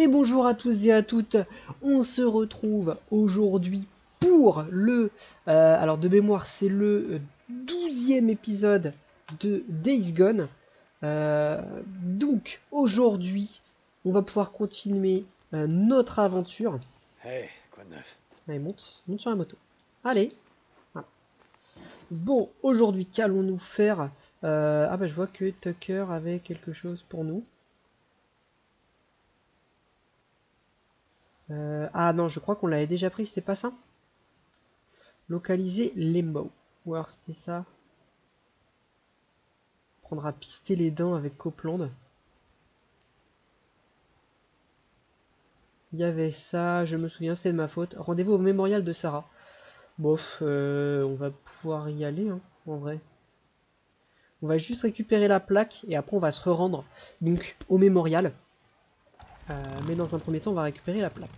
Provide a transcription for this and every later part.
Et bonjour à tous et à toutes, on se retrouve aujourd'hui pour le... alors de mémoire c'est le 12e épisode de Days Gone. Donc aujourd'hui on va pouvoir continuer notre aventure. Hey, quoi de neuf? Allez, monte sur la moto. Allez. Voilà. Bon, aujourd'hui qu'allons-nous faire? Ah bah je vois que Tucker avait quelque chose pour nous. Ah non, je crois qu'on l'avait déjà pris, c'était pas ça? Localiser Limbo. Ou alors c'était ça. Prendre à pister les dents avec Copeland. Il y avait ça, je me souviens, c'est de ma faute. Rendez-vous au mémorial de Sarah. Bof, on va pouvoir y aller, hein, en vrai. On va juste récupérer la plaque et après on va se rendre donc au mémorial. Mais dans un premier temps, on va récupérer la plaque.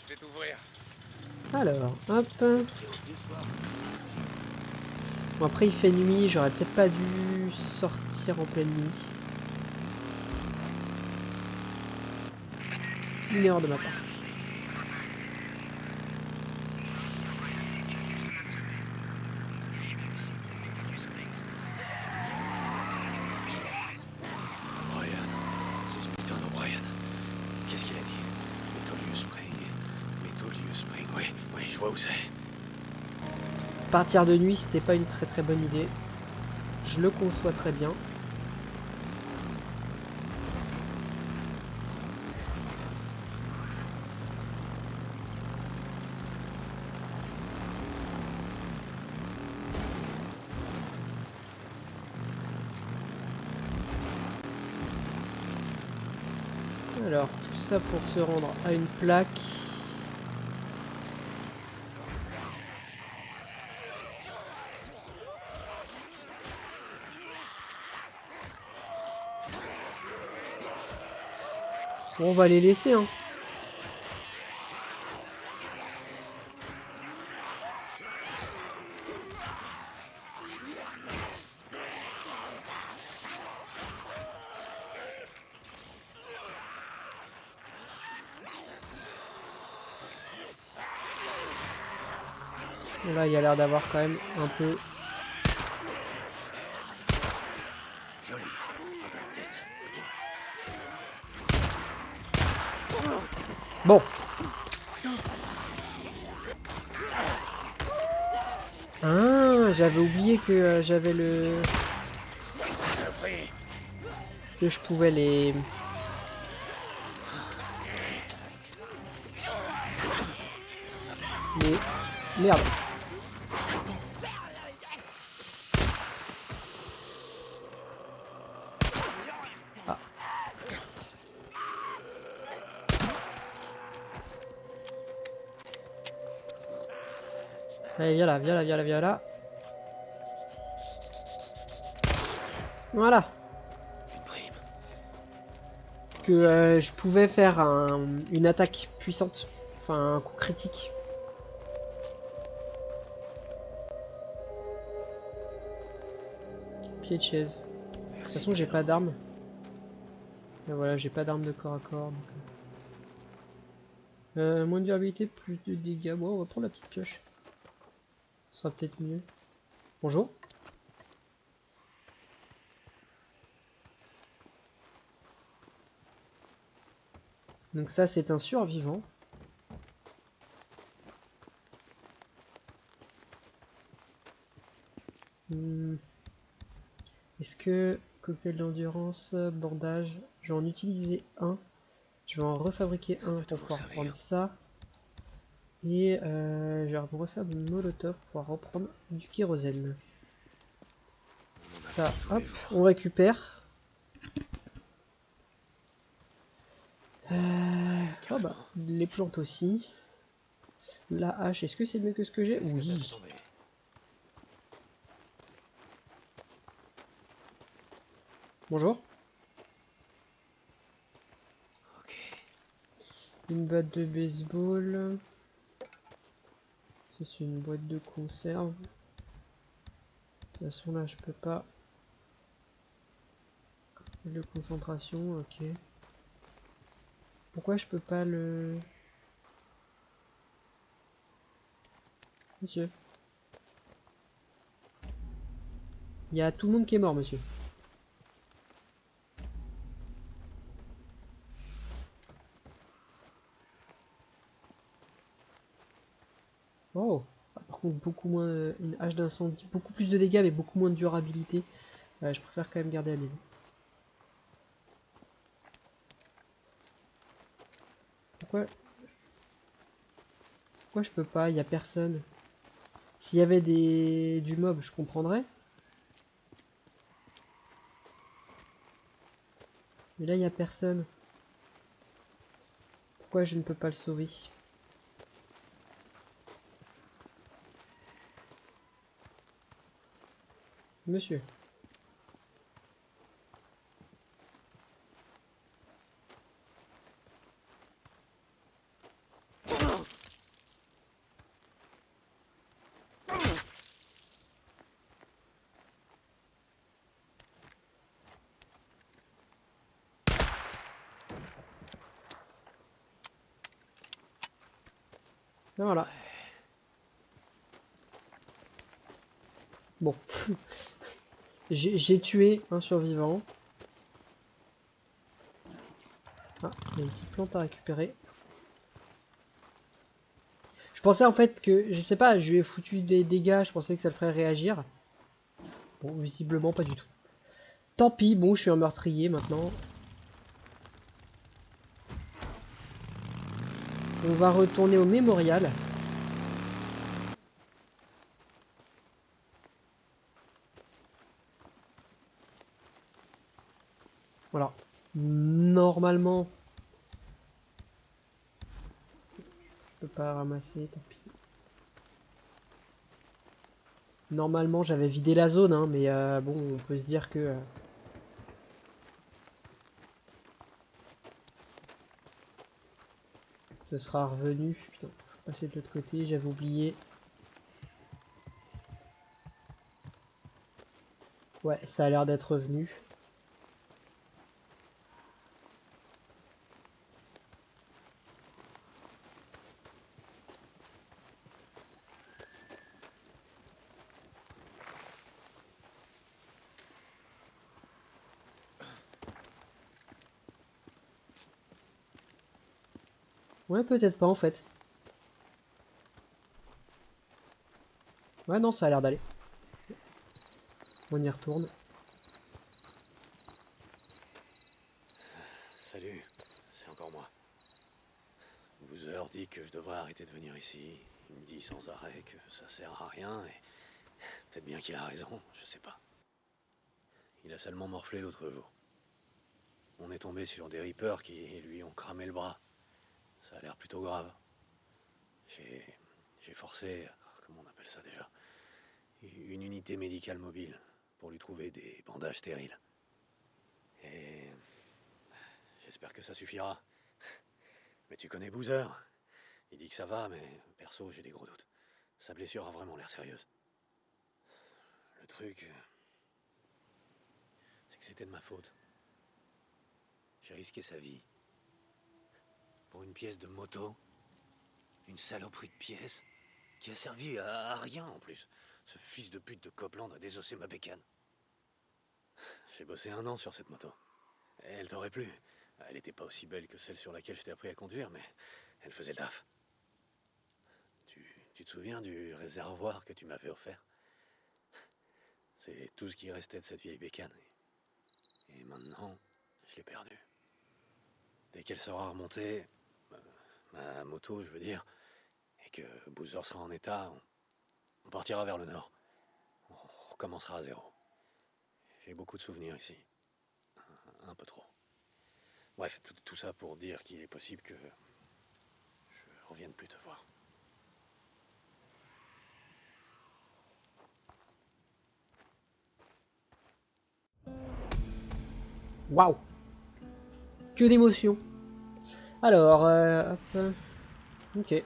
Je vais t'ouvrir. Alors, hop. Bon, après il fait nuit, j'aurais peut-être pas dû sortir en pleine nuit. Une erreur de ma part. Brian. C'est ce putain d'O'Brien. Qu'est-ce qu'il a dit? Metolius Spring. Metolius Spring, oui, je vois où c'est. Partir de nuit, c'était pas une très bonne idée. Je le conçois très bien. Alors, tout ça pour se rendre à une plaque. Bon, on va les laisser, hein. Là, il y a l'air d'avoir quand même un peu... Joli. Un plein de tête. Bon. Ah, j'avais oublié que j'avais le... que je pouvais les... Merde. Ah. Allez, viens là, viens là, viens là, viens là. Voilà. Une prime. Que je pouvais faire une attaque puissante. Enfin, un coup critique. Pied de chaise. De toute façon, j'ai pas d'arme. Et voilà, j'ai pas d'arme de corps à corps. Donc... moins de durabilité, plus de dégâts. Bon, on va prendre la petite pioche. Ce sera peut-être mieux. Bonjour. Donc ça, c'est un survivant. Est-ce que cocktail d'endurance, bandage, je vais en utiliser un. Je vais en refabriquer un pour pouvoir prendre ça. Et je vais refaire du molotov pour pouvoir reprendre du kérosène. Ça, hop, on récupère. Oh bah, les plantes aussi. La hache, est-ce que c'est mieux que ce que j'ai? Oui. Bonjour. Une batte de baseball. Ça, c'est une boîte de conserve. De toute façon, là, je peux pas. De concentration, ok. Pourquoi je peux pas le... Monsieur. Il y a tout le monde qui est mort, monsieur. Oh, par contre, beaucoup moins... une hache d'incendie, beaucoup plus de dégâts, mais beaucoup moins de durabilité. Je préfère quand même garder la mienne. Pourquoi je peux pas? Il y a personne. S'il y avait du mob, je comprendrais. Mais là, il y a personne. Pourquoi je ne peux pas le sauver? Monsieur. Ben voilà. Bon. J'ai tué un survivant. Ah, il y a une petite plante à récupérer. Je pensais en fait que, je sais pas, je lui ai foutu des dégâts, je pensais que ça le ferait réagir. Bon, visiblement pas du tout. Tant pis, bon, je suis un meurtrier maintenant. On va retourner au mémorial. Voilà. Normalement, je peux pas ramasser, tant pis. Normalement, j'avais vidé la zone, hein, mais bon, on peut se dire que... ce sera revenu. Putain, faut passer de l'autre côté, j'avais oublié. Ouais, ça a l'air d'être revenu. Ouais, peut-être pas en fait. Ouais, non, ça a l'air d'aller. On y retourne. Salut, c'est encore moi. Boozer dit que je devrais arrêter de venir ici. Il me dit sans arrêt que ça sert à rien et... peut-être bien qu'il a raison, je sais pas. Il a seulement morflé l'autre jour. On est tombé sur des Reapers qui lui ont cramé le bras. Ça a l'air plutôt grave. J'ai forcé... comment on appelle ça déjà? Une unité médicale mobile pour lui trouver des bandages stériles. Et... j'espère que ça suffira. Mais tu connais Boozer. Il dit que ça va, mais perso, j'ai des gros doutes. Sa blessure a vraiment l'air sérieuse. Le truc... c'est que c'était de ma faute. J'ai risqué sa vie. Pour une pièce de moto. Une saloperie de pièce. Qui a servi à rien en plus. Ce fils de pute de Copeland a désossé ma bécane. J'ai bossé 1 an sur cette moto. Et elle t'aurait plu. Elle était pas aussi belle que celle sur laquelle je t'ai appris à conduire, mais elle faisait le taf. Tu te souviens du réservoir que tu m'avais offert? C'est tout ce qui restait de cette vieille bécane. Et maintenant, je l'ai perdue. Dès qu'elle sera remontée, ma moto, je veux dire, et que Boozer sera en état, on partira vers le nord. On recommencera à zéro. J'ai beaucoup de souvenirs ici. Un peu trop. Bref, tout ça pour dire qu'il est possible que je revienne plus te voir. Waouh! Que d'émotions! Alors, hop. Ok.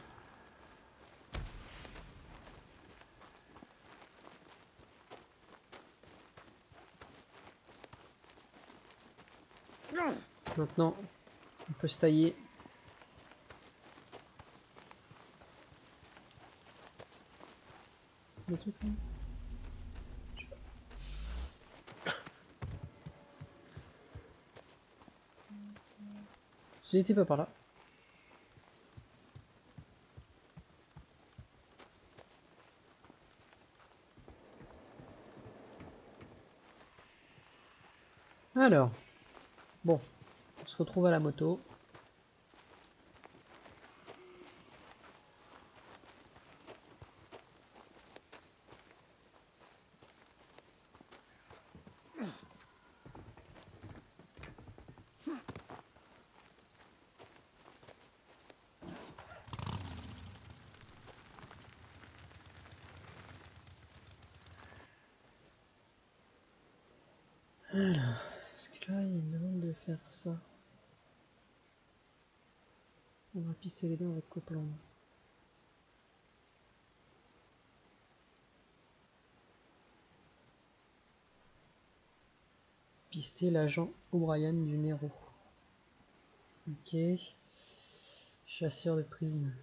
Maintenant, on peut se tailler. Le truc, là. Je sais pas. J'étais pas par là. Alors, bon, on se retrouve à la moto. Alors, parce que là, il me demande de faire ça. On va pister les dents avec Copland. Pister l'agent O'Brien du Nero. Ok. Chasseur de primes.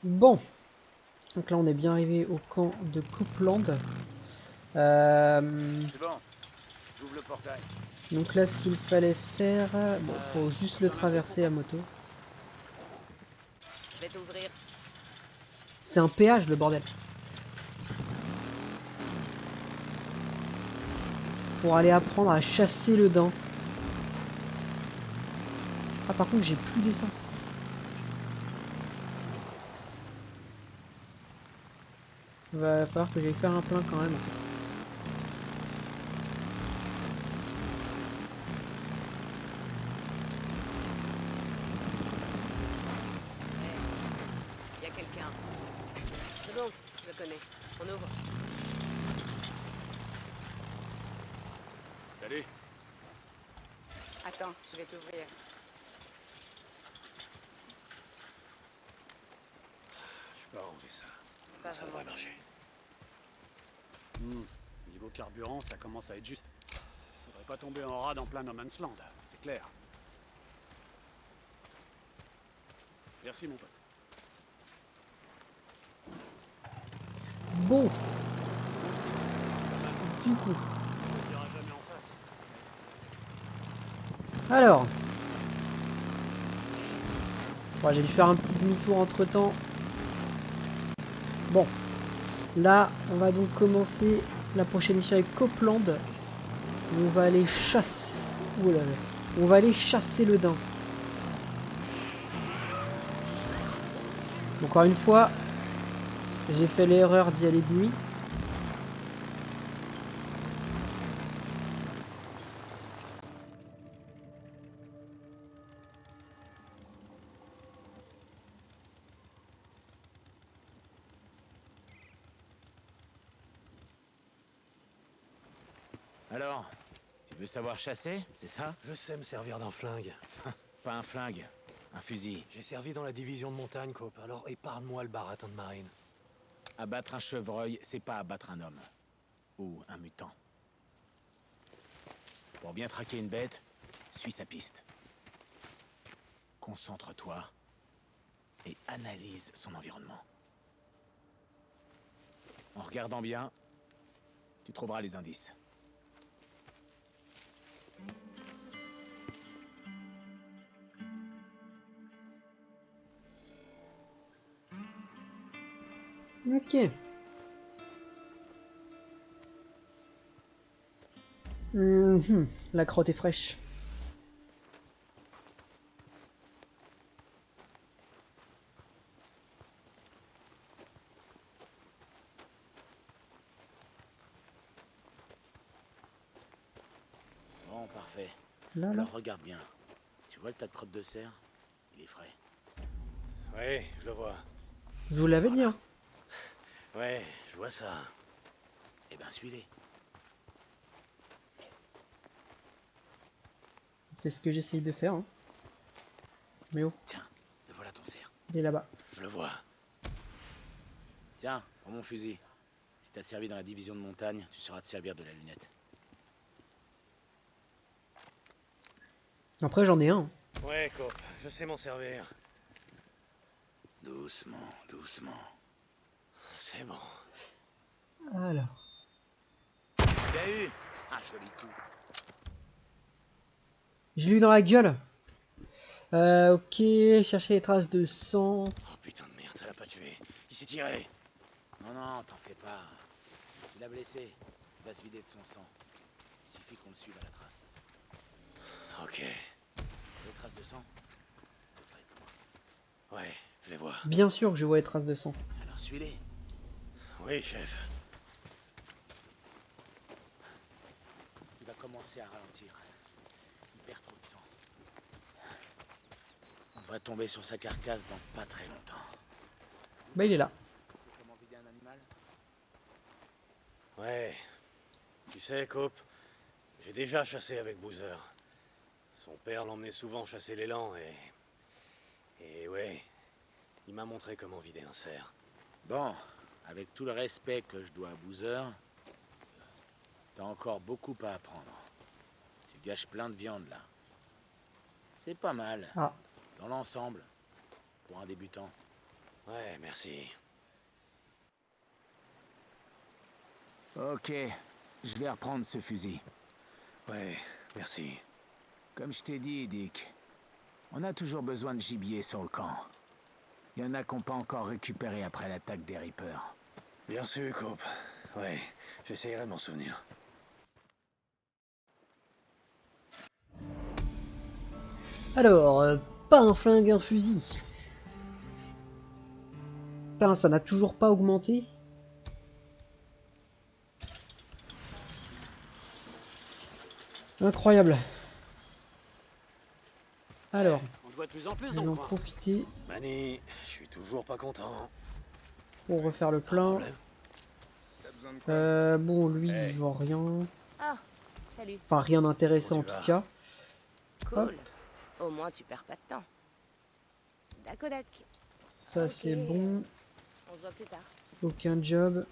Bon. Donc là, on est bien arrivé au camp de Copeland. C'est bon, j'ouvre le portail. Donc là, ce qu'il fallait faire... Bon, faut juste le T'en as fait pour traverser à moto. Je vais t'ouvrir. C'est un péage, le bordel. Pour aller apprendre à chasser le daim. Ah, par contre, j'ai plus d'essence. Va falloir que j'aille faire un plein quand même, en fait. Il y a quelqu'un. C'est bon, je le connais. On ouvre. Salut. Attends, je vais t'ouvrir. Je peux arranger ça. Pas Ça vraiment. devrait marcher. Niveau carburant, ça commence à être juste. Faudrait pas tomber en rade en plein No Man's Land, c'est clair. Merci mon pote. Bon. Du coup. On dira jamais en face. Alors. Bon, j'ai dû faire un petit demi-tour entre temps. Bon. Là, on va donc commencer la prochaine mission avec Copeland. On va aller chasser. Ouh là là. On va aller chasser le daim. Encore une fois, j'ai fait l'erreur d'y aller de nuit. Alors, tu veux savoir chasser, c'est ça? Je sais me servir d'un flingue. Pas un flingue, un fusil. J'ai servi dans la division de montagne, Cope, alors épargne-moi le baratin de marine. Abattre un chevreuil, c'est pas abattre un homme. Ou un mutant. Pour bien traquer une bête, suis sa piste. Concentre-toi et analyse son environnement. En regardant bien, tu trouveras les indices. Ok. La crotte est fraîche. Bon, parfait. Là, là. Alors regarde bien. Tu vois le tas de crottes de cerf? Il est frais. Ouais, je le vois. Je vous l'avais dit, hein. Ouais, je vois ça. Eh ben, suis-les. C'est ce que j'essaye de faire, hein. Mais oh. Tiens, ton cerf. Il est là-bas. Je le vois. Tiens, prends mon fusil. Si t'as servi dans la division de montagne, tu sauras te servir de la lunette. Après, j'en ai un. Ouais, Cope, je sais m'en servir. Doucement, doucement. C'est bon. Alors. Tu l'as eu? Ah, joli coup. Je l'ai eu dans la gueule. Ok, chercher les traces de sang. Oh putain de merde, ça l'a pas tué. Il s'est tiré. Non, non, t'en fais pas. Tu l'as blessé. Il va se vider de son sang. Il suffit qu'on le suive à la trace. Ok. Les traces de sang? Ça peut pas être loin. Ouais, je les vois. Bien sûr que je vois les traces de sang. Alors suis-les. Oui, chef. Il va commencer à ralentir. Il perd trop de sang. On devrait tomber sur sa carcasse dans pas très longtemps. Bah, il est là. C'est comment vider un animal? Ouais. Tu sais, Cope, j'ai déjà chassé avec Boozer. Son père l'emmenait souvent chasser l'élan et ouais, il m'a montré comment vider un cerf. Bon, avec tout le respect que je dois à Boozer, t'as encore beaucoup à apprendre. Tu gâches plein de viande là. C'est pas mal, Ah, dans l'ensemble, pour un débutant. Ouais, merci. Ok, je vais reprendre ce fusil. Ouais, merci. Comme je t'ai dit, Dick, on a toujours besoin de gibier sur le camp. Il y en a qu'on pas encore récupéré après l'attaque des Reapers. Bien sûr, Cope. Ouais, j'essayerai de m'en souvenir. alors, pas un flingue, un fusil. Putain, ça n'a toujours pas augmenté. Incroyable. Alors, On te voit de plus en plus je dans vais le en coin. profiter Manny, je suis toujours pas content. pour refaire le Un plein. problème? T'as besoin de quoi? Bon, lui, Hey. il vend rien. Ah, salut. Enfin, rien d'intéressant en Comment tu tout vas? cas. Cool. Au moins, tu perds pas de temps. Dakodak. Ça, Ok. c'est bon. On se voit plus tard. Aucun job.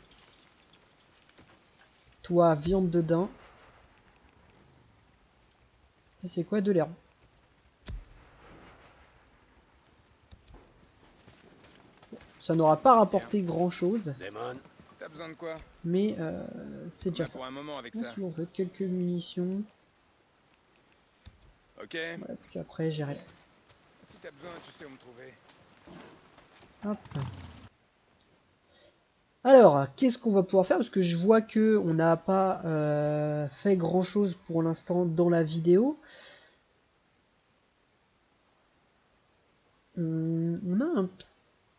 Toi, viande de daim. Ça, c'est quoi? De l'herbe. Ça n'aura pas rapporté grand chose, Damon, T'as besoin de quoi? mais c'est déjà Bah, ça. pour un moment avec On ça. se jette quelques munitions. Ok? Ouais, puis après, j'ai rien. Si t'as besoin, tu sais où me trouver. Hop. Alors, qu'est-ce qu'on va pouvoir faire? Parce que je vois que on n'a pas fait grand chose pour l'instant dans la vidéo. On a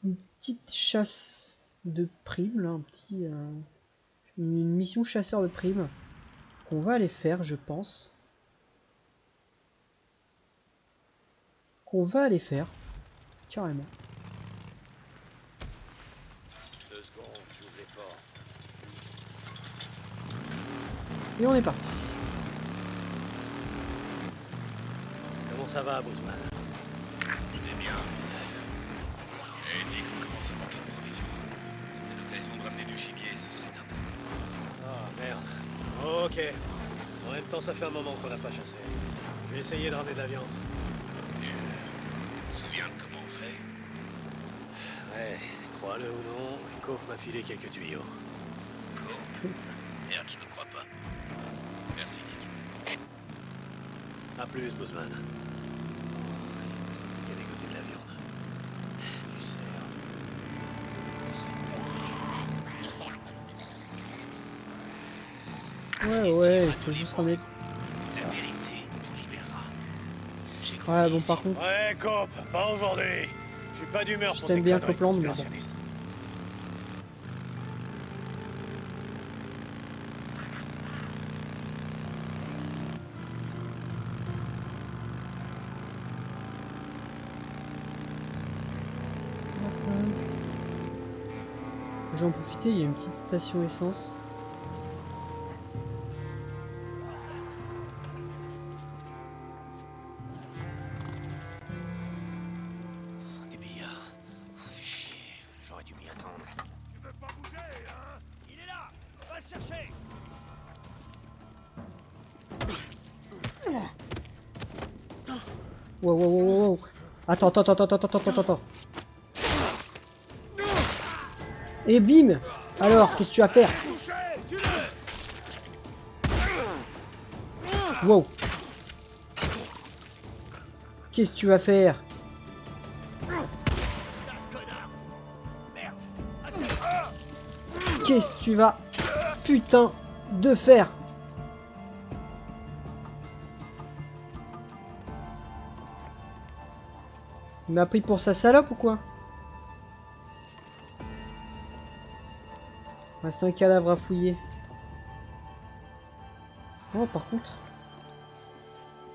une petite chasse de primes, là, une mission chasseur de primes qu'on va aller faire, je pense. Qu'on va aller faire, carrément. 2 secondes, j'ouvre les portes. Et on est parti. Comment ça va, Boozman? On est bien. Et dit qu'on commence à manquer de provisions. C'était l'occasion de ramener du gibier, ce serait top. Ah, merde. Ok. En même temps, ça fait un moment qu'on n'a pas chassé. Je vais essayer de ramener de la viande. Tu te souviens de comment on fait? Ouais, crois-le ou non, Cope m'a filé quelques tuyaux. Cope? Merde, je ne crois pas. Merci, Nick. A plus, Boozman. Il reste plus qu'à dégoter de la viande. Du cerf. De l'ours. Ouais, il faut juste ramener. La vérité vous libérera. J'ai Ouais, grandi bon, ici. par contre, Ouais, Cope, pas aujourd'hui. Je suis pas d'humeur Je pour t'aime tes bien, conneries Copeland, mais bon. conspirationnistes. je vais en profiter, il y a une petite station essence. Des billes. J'aurais dû m'y attendre. Tu veux pas bouger, hein? Il est là! Va le chercher! Wow, wow, wow, wow. Attends, attends, attends, attends, attends, attends, attends. Et bim! Alors, qu'est-ce que tu vas faire? Wow! Qu'est-ce que tu vas faire? Qu'est-ce que tu vas putain de faire? Il m'a pris pour sa salope ou quoi? Ah, c'est un cadavre à fouiller. Oh, par contre.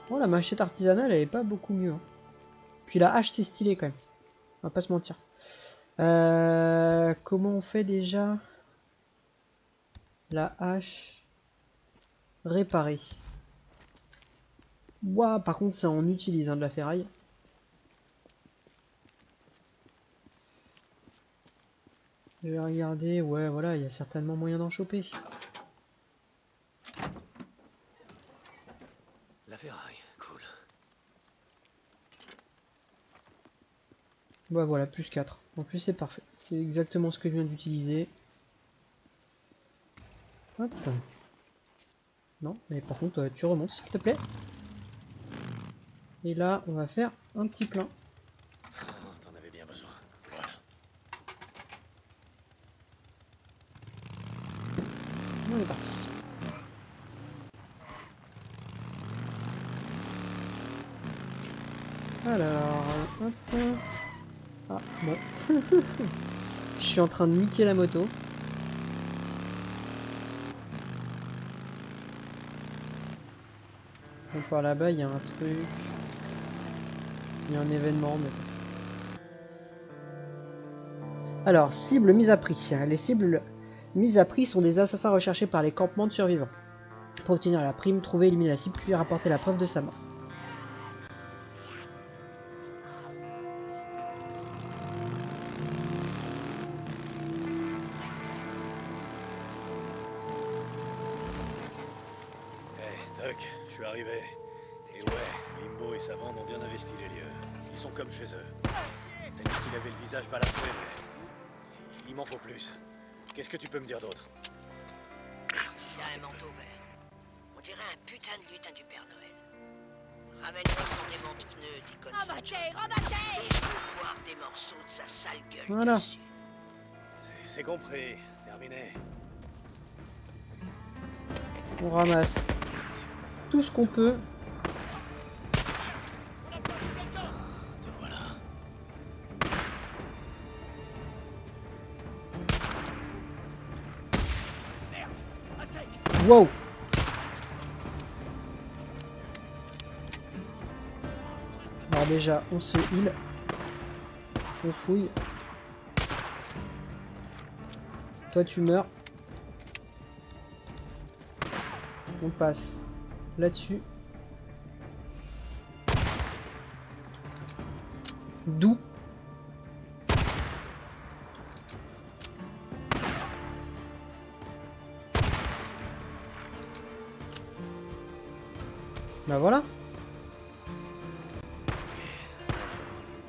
Oh, la machette artisanale, elle est pas beaucoup mieux. Hein. Puis la hache, c'est stylé quand même. On va pas se mentir. Comment on fait déjà? La hache. Réparer. Ouah, par contre, ça on utilise hein, de la ferraille. Je vais regarder. Ouais, voilà, il y a certainement moyen d'en choper. La ferraille, cool. Bah voilà, plus 4. En plus, c'est parfait. C'est exactement ce que je viens d'utiliser. Hop. Non, mais par contre, tu remontes s'il te plaît. Et là, on va faire un petit plein. T'en avais bien besoin. Voilà. On est parti. Alors, hop. Ah, bon. Je suis en train de niquer la moto. Bon, par là-bas, il y a un truc. Il y a un événement. Mais... Alors, cible mise à prix. Les cibles mises à prix sont des assassins recherchés par les campements de survivants. Pour obtenir la prime, trouver, éliminer la cible, puis rapporter la preuve de sa mort. Tuck, je suis arrivé. Et ouais, Limbo et sa bande ont bien investi les lieux. Ils sont comme chez eux. T'as dit qu'il avait le visage balafré, mais... il m'en faut plus. Qu'est-ce que tu peux me dire d'autre? Il a un manteau vert. On dirait un putain de lutin du Père Noël. Ramène-moi son aimant de pneus, déconne ça. Et je veux voir des morceaux de sa sale gueule Voilà. dessus. C'est compris. Terminé. On ramasse tout ce qu'on peut. Te voilà. Wow! Alors déjà, on se heal. On fouille. Toi, tu meurs. On passe là-dessus. D'où? Bah voilà.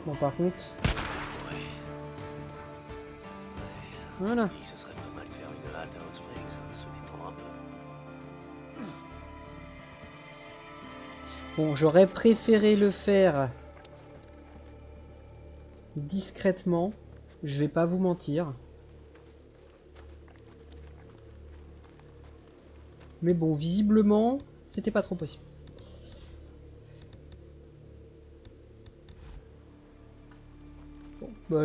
Bon par contre. Voilà. Je dis que ce serait pas mal de faire une halte à Hot Springs, se détendre un peu. Bon, j'aurais préféré le faire discrètement. Je vais pas vous mentir. Mais bon, visiblement, c'était pas trop possible. Bon, bah,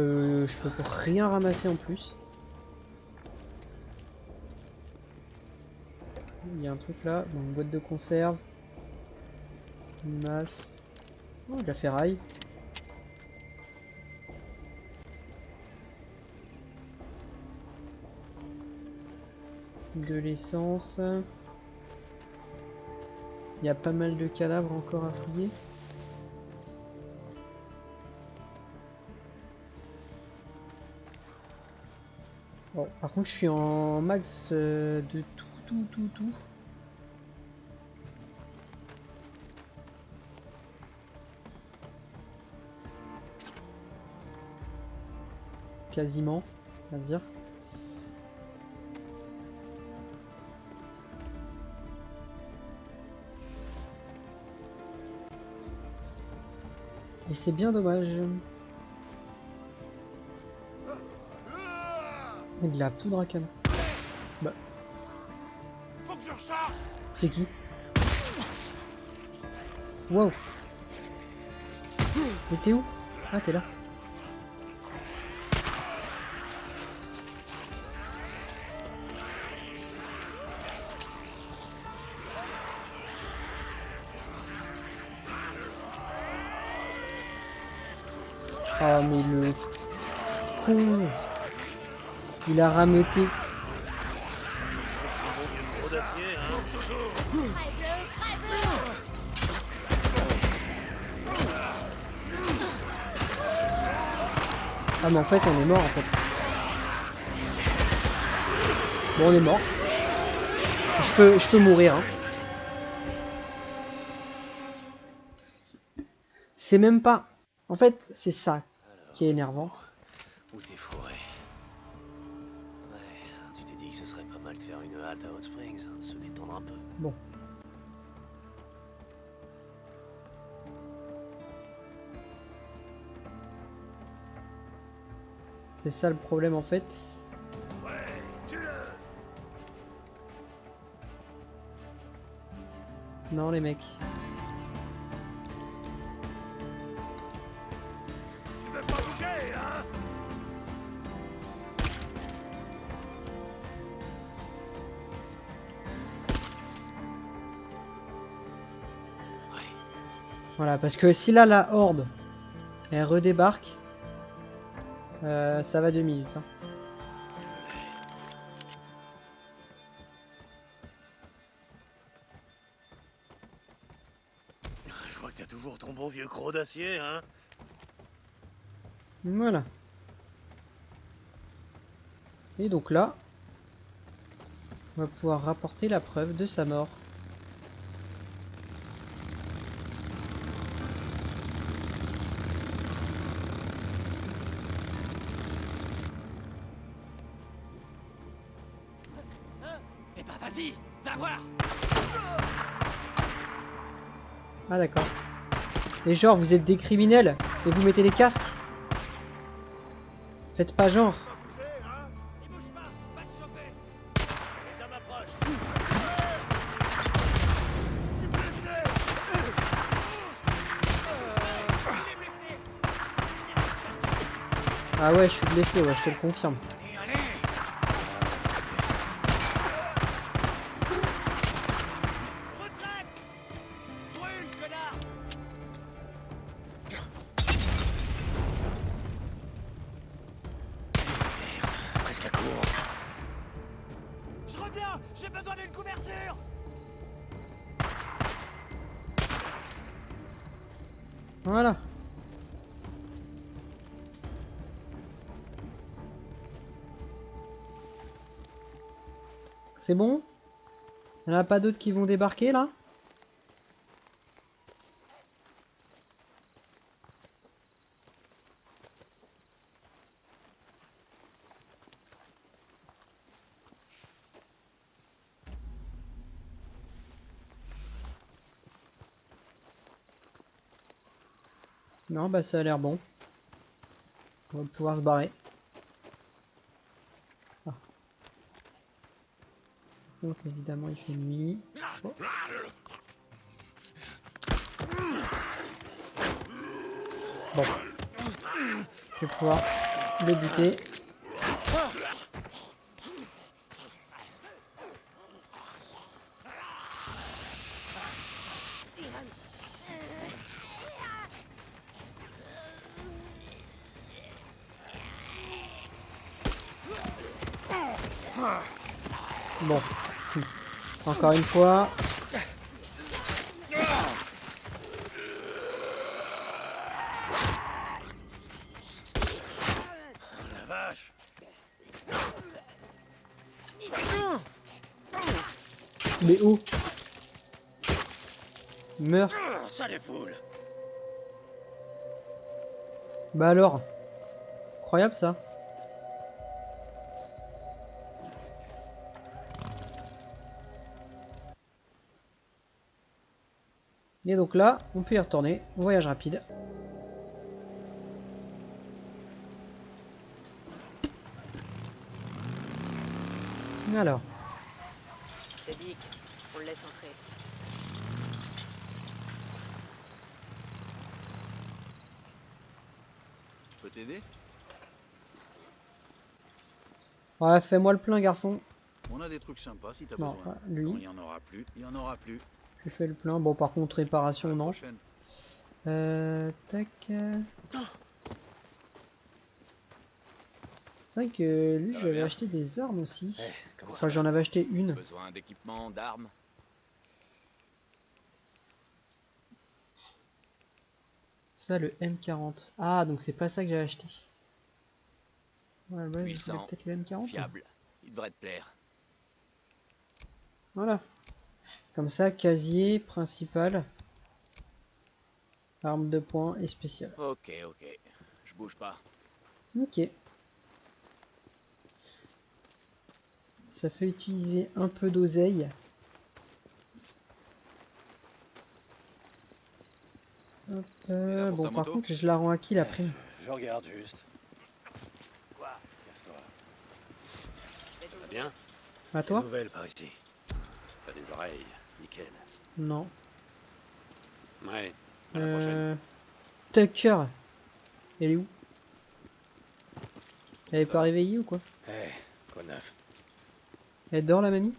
je peux rien ramasser en plus. Il y a un truc là, dans une boîte de conserve. Une masse. Oh, de la ferraille. De l'essence. Il y a pas mal de cadavres encore à fouiller. Bon, par contre, je suis en max de tout. Quasiment, on va dire. Et c'est bien dommage. Et de la poudre à canon. Bah. Faut que je recharge. C'est qui? Wow. Mais t'es où? Ah, t'es là. Ah, mais le con. Il a rameuté. Ah mais en fait on est mort en fait. Bon on est mort. Je peux mourir hein. C'est même pas... En fait c'est ça qui est énervant. Où t'es fourré? Ouais, tu t'es dit que ce serait pas mal de faire une halte à Hot Springs, hein, de se détendre un peu. Bon. C'est ça le problème en fait. Ouais, tue-le. Non les mecs. Tu veux pas bouger, hein? Voilà parce que si là la horde elle redébarque, ça va 2 minutes. Hein. Je vois que t'as toujours ton bon vieux croc d'acier, hein? Voilà. Et donc là, on va pouvoir rapporter la preuve de sa mort. Eh ben vas-y, va voir. Ah d'accord. Et genre vous êtes des criminels et vous mettez des casques? Faites pas genre. Il bouge pas, va te choper. Les hommes approchent. Ah ouais je suis blessé, ouais je te le confirme. Retraite. Brûle, connard. Presque à court. Je reviens, j'ai besoin d'une couverture. Voilà. C'est bon? Il n'y en a pas d'autres qui vont débarquer là? Non, bah ça a l'air bon. On va pouvoir se barrer. Ah. Par contre, évidemment, il fait nuit. Oh. Bon. Je vais pouvoir le buter. Bon. Encore une fois. La vache. Mais oh! Meurs! Ça défoule. Bah alors! Incroyable ça! Et donc là, on peut y retourner. Voyage rapide. Alors, C'est Dick. On le laisse entrer. Je peux t'aider? ouais, fais-moi le plein, garçon. On a des trucs sympas si t'as Non, besoin. pas lui. Quand il y en aura plus, il y en aura plus. Je fais le plein. Bon, par contre, À réparation, la non. prochaine. Tac. C'est vrai que lui, Ça va j'avais bien acheté des armes aussi. Eh, comment Enfin, ça j'en avais acheté une. Besoin d'équipement, d'armes? Ça, le M40. Ah, donc c'est pas ça que j'ai acheté. Ouais, ouais, je Puissant, voulais peut-être le M40. fiable. Il devrait te plaire. Voilà. Comme ça, casier principal. Arme de poing et spéciale. Ok, ok. Je bouge pas. Ok. Ça fait utiliser un peu d'oseille. Hop, là pour bon, ta par moto contre, je la rends à qui la prime? Je regarde juste. Quoi? Casse-toi. Ça va bien? À Des toi? nouvelles par ici. T'as des oreilles. Nickel. Non. Ouais. À la prochaine. Tucker. Elle est où? Elle est Ça pas va. réveillée ou quoi? Eh, quoi de neuf? Elle dort la mamie?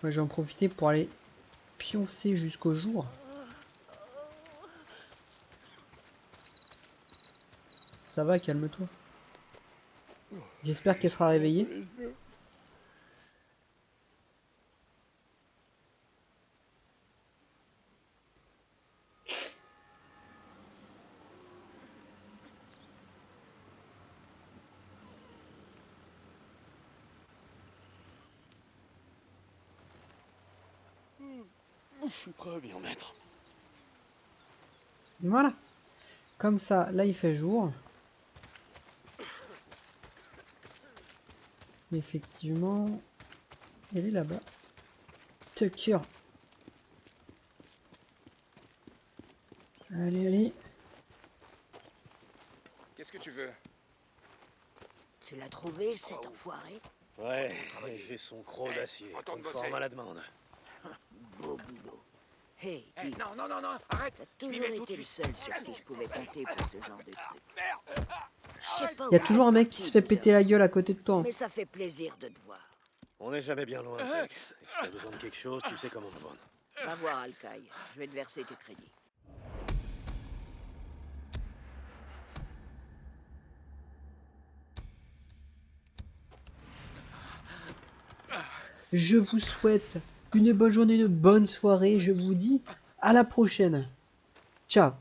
Moi, je vais en profiter pour aller pioncer jusqu'au jour. Ça va, calme-toi. J'espère qu'elle sera réveillée. Je suis prêt à m'y remettre. Voilà. Comme ça, là, il fait jour. Effectivement, elle est là-bas. Tucker. Allez, allez. Qu'est-ce que tu veux? Tu l'as trouvé, cet enfoiré? Ouais, et j'ai son croc d'acier. retourne Conforme bosser. à la demande. Beau boulot. Hey, Eh, Dick, non, non, non, non, arrête! t'as Je m'y toujours mets tout de été le suite. seul sur qui je pouvais compter pour ce genre de truc. Merde! Je sais pas Il y a où toujours un t'es mec qui parti, se fait Boozer, péter la gueule à côté de toi. Hein. mais ça fait plaisir de te voir. On n'est jamais bien loin, Tuck. Et si t'as besoin de quelque chose, tu sais comment me joindre. Va voir Alcaï, je vais te verser tes crédits. Je vous souhaite une bonne journée, une bonne soirée. Je vous dis à la prochaine. Ciao.